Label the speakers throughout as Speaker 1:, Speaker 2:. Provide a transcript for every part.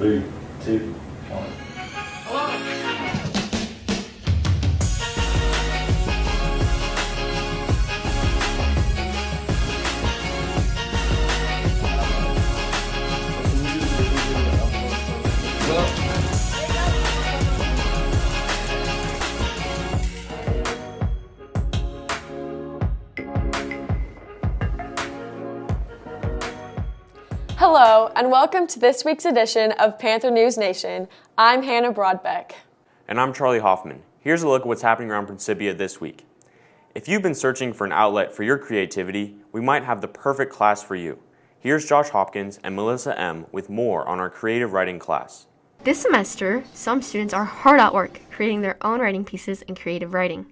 Speaker 1: 3, 2, 1.
Speaker 2: Hello, and welcome to this week's edition of Panther News Nation. I'm Hannah Broadbeck.
Speaker 3: And I'm Charlie Hoffman. Here's a look at what's happening around Principia this week. If you've been searching for an outlet for your creativity, we might have the perfect class for you. Here's Josh Hopkins and Melissa M. with more on our creative writing class.
Speaker 4: This semester, some students are hard at work creating their own writing pieces in creative writing.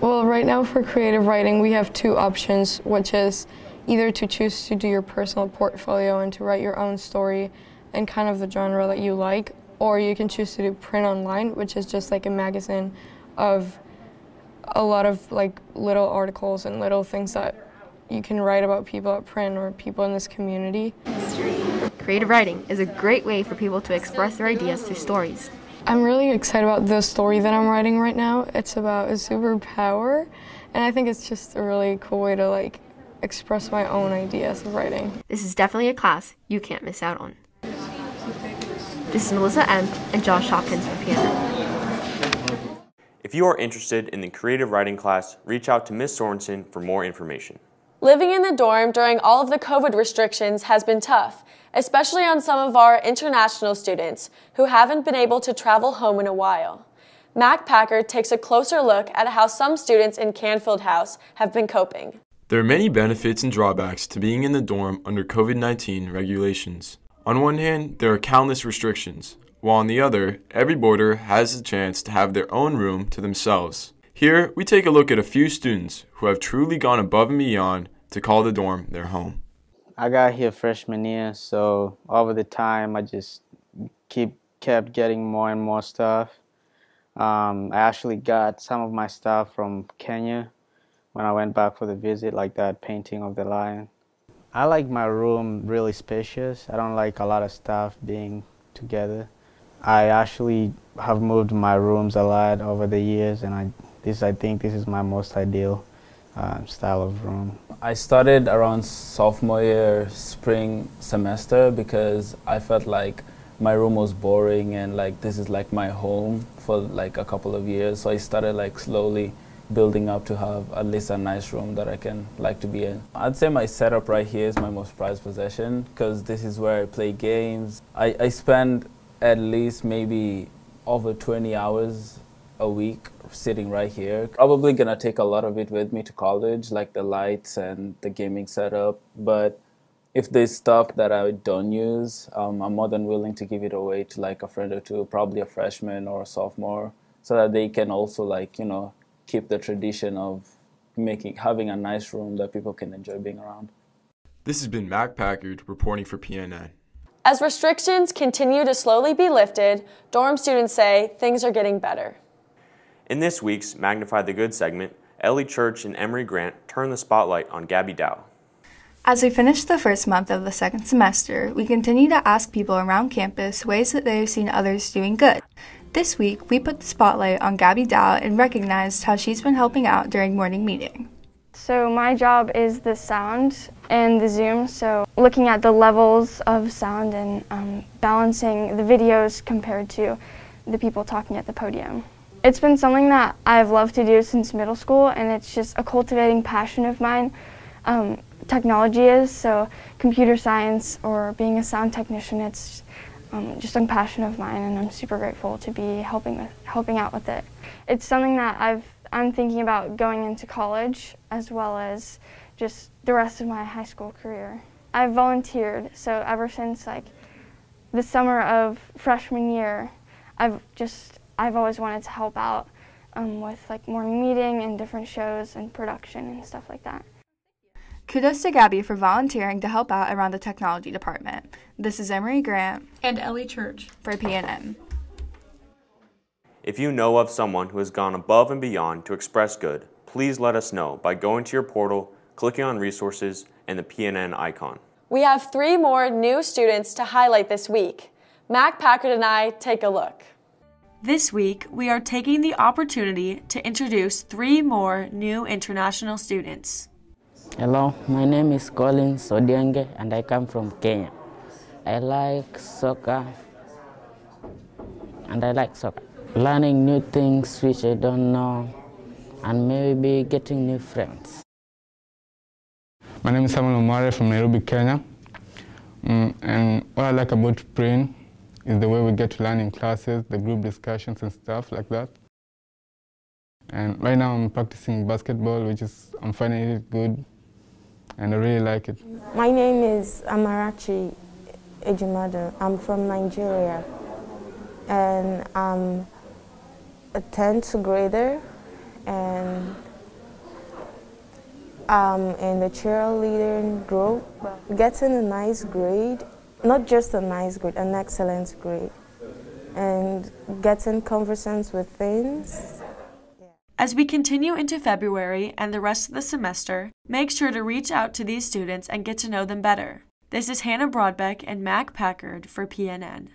Speaker 5: Well, right now for creative writing, we have two options, which is either to choose to do your personal portfolio and to write your own story and kind of the genre that you like, or you can choose to do print online, which is just like a magazine of a lot of like little articles and little things that you can write about people at print or people in this community.
Speaker 4: Creative writing is a great way for people to express their ideas through stories.
Speaker 5: I'm really excited about the story that I'm writing right now. It's about a superpower, and I think it's just a really cool way to like express my own ideas of writing.
Speaker 4: This is definitely a class you can't miss out on. This is Melissa M. and Josh Hopkins from PNN.
Speaker 3: If you are interested in the creative writing class, reach out to Ms. Sorensen for more information.
Speaker 2: Living in the dorm during all of the COVID restrictions has been tough, especially on some of our international students who haven't been able to travel home in a while. Mac Packard takes a closer look at how some students in Canfield House have been coping.
Speaker 6: There are many benefits and drawbacks to being in the dorm under COVID-19 regulations. On one hand, there are countless restrictions, while on the other, every boarder has the chance to have their own room to themselves. Here, we take a look at a few students who have truly gone above and beyond to call the dorm their home.
Speaker 7: I got here freshman year, so over the time I just kept getting more and more stuff. I actually got some of my stuff from Kenya when I went back for the visit, like that painting of the lion. I like my room really spacious. I don't like a lot of stuff being together. I actually have moved my rooms a lot over the years, and I think this is my most ideal style of room.
Speaker 8: I started around sophomore year, spring semester, because I felt like my room was boring and like this is like my home for like a couple of years. So I started like slowly building up to have at least a nice room that I can like to be in. I'd say my setup right here is my most prized possession because this is where I play games. I spend at least maybe over 20 hours a week sitting right here. Probably gonna take a lot of it with me to college, like the lights and the gaming setup, but if there's stuff that I don't use, I'm more than willing to give it away to like a friend or two, probably a freshman or a sophomore, so that they can also like, you know, keep the tradition of having a nice room that people can enjoy being around.
Speaker 6: This has been Mac Packard reporting for PNN.
Speaker 2: As restrictions continue to slowly be lifted, dorm students say things are getting better.
Speaker 3: In this week's Magnify the Good segment, Ellie Church and Emery Grant turn the spotlight on Gabby Dow.
Speaker 9: As we finish the first month of the second semester, we continue to ask people around campus ways that they have seen others doing good. This week, we put the spotlight on Gabby Dow and recognized how she's been helping out during morning meeting.
Speaker 10: So my job is the sound and the Zoom, so looking at the levels of sound and balancing the videos compared to the people talking at the podium. It's been something that I've loved to do since middle school, and it's just a cultivating passion of mine. Technology is, so computer science or being a sound technician, it's just a passion of mine, and I'm super grateful to be helping out with it. It's something that I'm thinking about going into college as well as just the rest of my high school career. I've volunteered, so ever since like the summer of freshman year, I've always wanted to help out with like morning meeting and different shows and production and stuff like that.
Speaker 9: Kudos to Gabby for volunteering to help out around the technology department. This is Emery Grant
Speaker 11: and Ellie Church
Speaker 9: for PNN.
Speaker 3: If you know of someone who has gone above and beyond to express good, please let us know by going to your portal, clicking on resources, and the PNN icon.
Speaker 2: We have 3 more new students to highlight this week. Mac Packard and I take a look. This week, we are taking the opportunity to introduce 3 more new international students.
Speaker 11: Hello, my name is Colin Sodiange and I come from Kenya. I like soccer learning new things which I don't know, and maybe getting new friends.
Speaker 12: My name is Samuel Omare from Nairobi, Kenya. And what I like about praying is the way we get to learn in classes, the group discussions and stuff like that. And right now I'm practicing basketball, I'm finding it good, and I really like it.
Speaker 13: My name is Amarachi Ejimado. I'm from Nigeria, and I'm a 10th grader, and I'm in the cheerleading group. Getting a nice grade, not just a nice grade, an excellent grade, and getting conversant with things.
Speaker 2: As we continue into February and the rest of the semester, make sure to reach out to these students and get to know them better. This is Hannah Broadbeck and Mac Packard for PNN.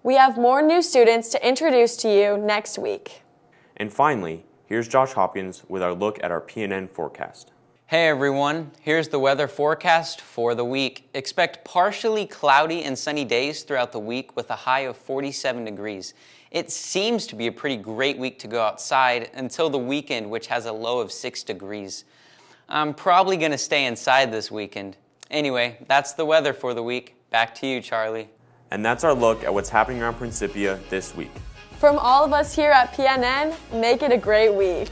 Speaker 2: We have more new students to introduce to you next week.
Speaker 3: And finally, here's Josh Hopkins with our look at our PNN forecast.
Speaker 14: Hey everyone, here's the weather forecast for the week. Expect partially cloudy and sunny days throughout the week with a high of 47 degrees. It seems to be a pretty great week to go outside until the weekend, which has a low of 6 degrees. I'm probably going to stay inside this weekend. Anyway, that's the weather for the week. Back to you, Charlie.
Speaker 3: And that's our look at what's happening around Principia this week.
Speaker 2: From all of us here at PNN, make it a great week.